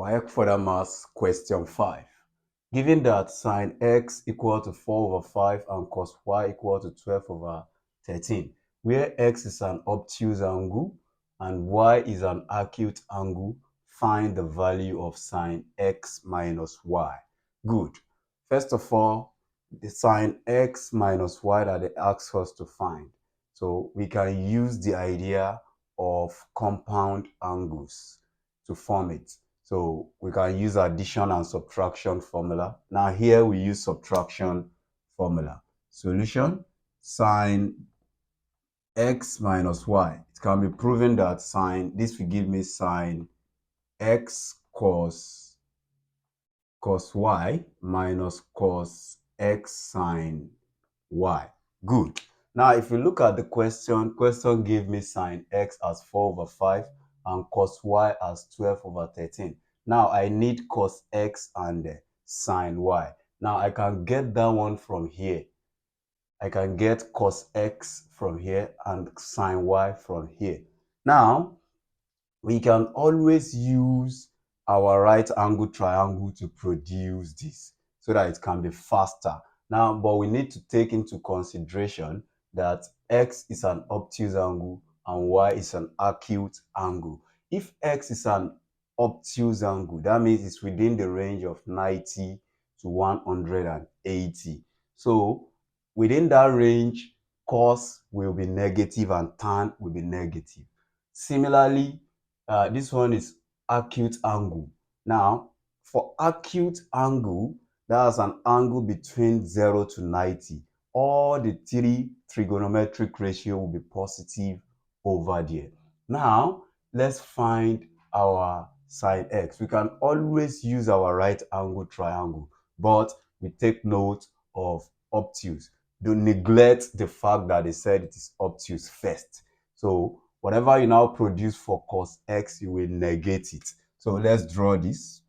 WAEC Further Maths question 5. Given that sine x equal to 4 over 5 and cos y equal to 12 over 13, where x is an obtuse angle and y is an acute angle, find the value of sine x minus y. Good. First of all, the sine x minus y that they ask us to find. So we can use the idea of compound angles to form it. So we can use addition and subtraction formula. Now here we use subtraction formula. Solution, sine x minus y. It can be proven that this will give me sine x cos y minus cos x sine y. Good. Now, if you look at the question gave me sine x as 4 over 5 and cos y as 12 over 13. Now, I need cos x and sine y. Now, I can get that one from here. I can get cos x from here and sine y from here. Now, we can always use our right angle triangle to produce this so that it can be faster. Now, but we need to take into consideration that x is an obtuse angle and y is an acute angle. If x is an obtuse angle, that means it's within the range of 90 to 180. So within that range, cos will be negative and tan will be negative. Similarly, this one is acute angle. Now, for acute angle, that's an angle between 0 to 90. All the three trigonometric ratio will be positive over there. Now, let's find our sine x. We can always use our right angle triangle, but we take note of obtuse. Don't neglect the fact that they said it is obtuse first. So whatever you now produce for cos x, you will negate it. So let's draw this.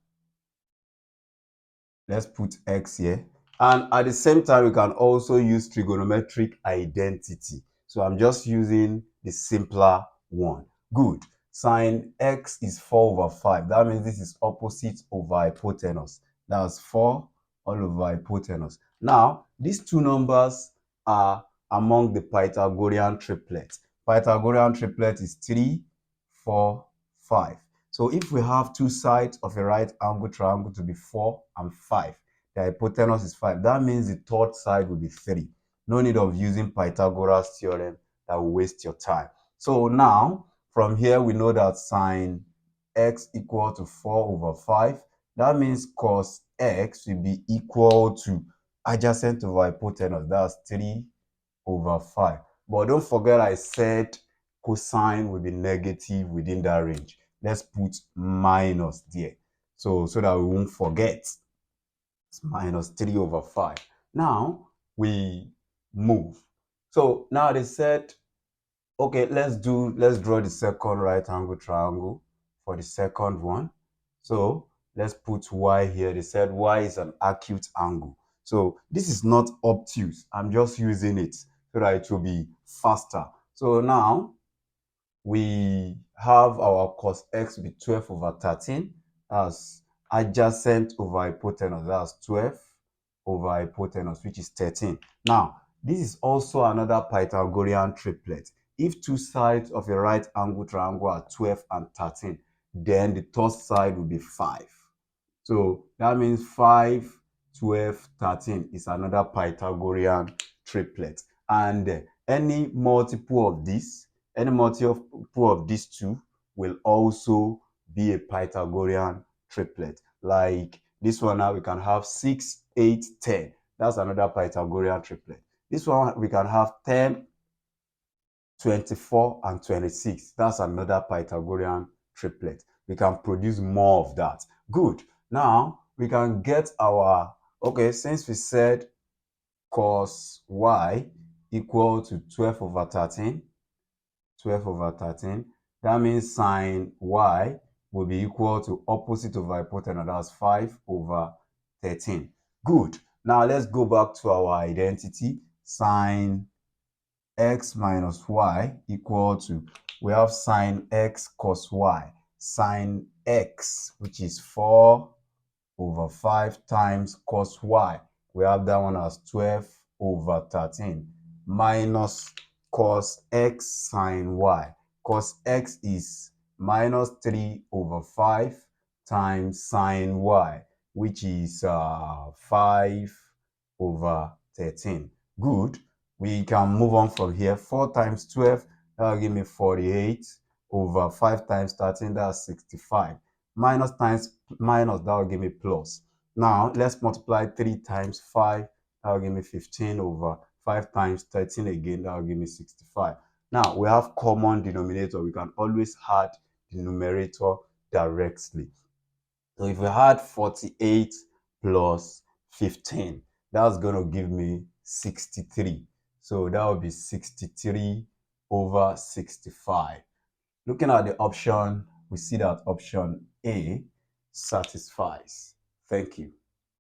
Let's put x here. And at the same time, we can also use trigonometric identity. So I'm just using the simpler one. Good. Sine x is 4 over 5. That means this is opposite over hypotenuse. That's 4 all over hypotenuse. Now, these two numbers are among the Pythagorean triplets. Pythagorean triplet is 3, 4, 5. So if we have two sides of a right angle triangle to be 4 and 5, the hypotenuse is 5. That means the third side will be 3. No need of using Pythagoras theorem that will waste your time. So now, from here, we know that sine x equal to 4 over 5. That means cos x will be equal to adjacent over hypotenuse. That's 3 over 5. But don't forget I said cosine will be negative within that range. Let's put minus there. So that we won't forget. It's minus 3 over 5. Now we move. So now they said, okay, let's draw the second right angle triangle for the second one. So let's put y here. They said y is an acute angle. So this is not obtuse. I'm just using it so that it will be faster. So now we have our cos x be 12 over 13 as adjacent over hypotenuse. That's 12 over hypotenuse, which is 13. Now, this is also another Pythagorean triplet. If two sides of a right angle triangle are 12 and 13, then the third side will be 5. So that means 5, 12, 13 is another Pythagorean triplet. And any multiple of these two will also be a Pythagorean triplet. Like this one now, we can have 6, 8, 10. That's another Pythagorean triplet. This one, we can have 10, 24, and 26. That's another Pythagorean triplet. We can produce more of that. Good. Now, we can get our, okay, since we said cos y equal to 12 over 13, 12 over 13, that means sine y will be equal to opposite over hypotenuse. That's 5 over 13. Good. Now let's go back to our identity. Sine x minus y equal to, we have sine x cos y. sine x, which is 4 over 5 times cos y. We have that one as 12 over 13 minus cos x sine y. Cos x is minus 3 over 5 times sine y, which is 5 over 13. Good. We can move on from here. 4 times 12, that will give me 48 over 5 times 13, that's 65. Minus times minus, that will give me plus. Now, let's multiply 3 times 5, that will give me 15 over 5 times 13 again, that will give me 65. Now, we have common denominator. We can always add the numerator directly. So if we add 48 plus 15, that's going to give me 63. So that would be 63 over 65. Looking at the option, we see that option A satisfies. Thank you.